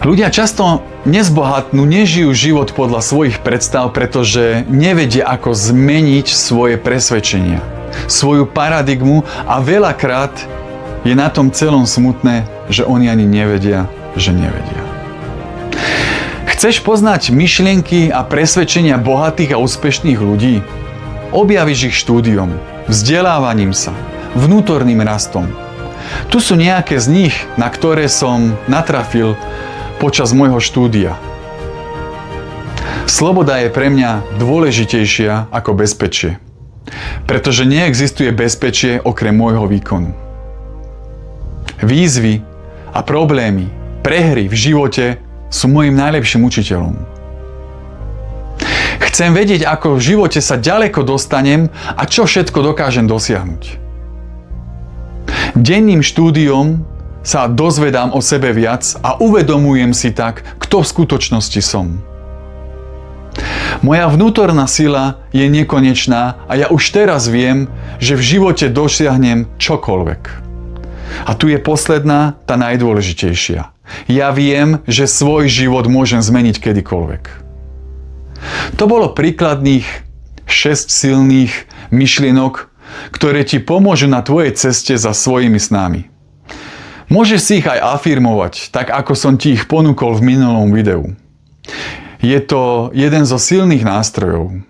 Ľudia často nezbohatnú, nežijú život podľa svojich predstav, pretože nevedia, ako zmeniť svoje presvedčenia, svoju paradigmu a veľakrát je na tom celom smutné, že oni ani nevedia, že nevedia. Chceš poznať myšlienky a presvedčenia bohatých a úspešných ľudí? Objavíš ich štúdiom, vzdelávaním sa, vnútorným rastom. Tu sú nejaké z nich, na ktoré som natrafil počas môjho štúdia. Sloboda je pre mňa dôležitejšia ako bezpečie, pretože neexistuje bezpečie okrem môjho výkonu. Výzvy a problémy, prehry v živote sú môjim najlepším učiteľom. Chcem vedieť, ako v živote sa ďaleko dostanem a čo všetko dokážem dosiahnuť. Denným štúdiom sa dozvedám o sebe viac a uvedomujem si tak, kto v skutočnosti som. Moja vnútorná sila je nekonečná a ja už teraz viem, že v živote dosiahnem čokoľvek. A tu je posledná, tá najdôležitejšia. Ja viem, že svoj život môžem zmeniť kedykoľvek. To bolo príkladných 6 silných myšlienok, ktoré ti pomôžu na tvojej ceste za svojimi snami. Môžeš si ich aj afirmovať, tak ako som ti ich ponúkol v minulom videu. Je to jeden zo silných nástrojov.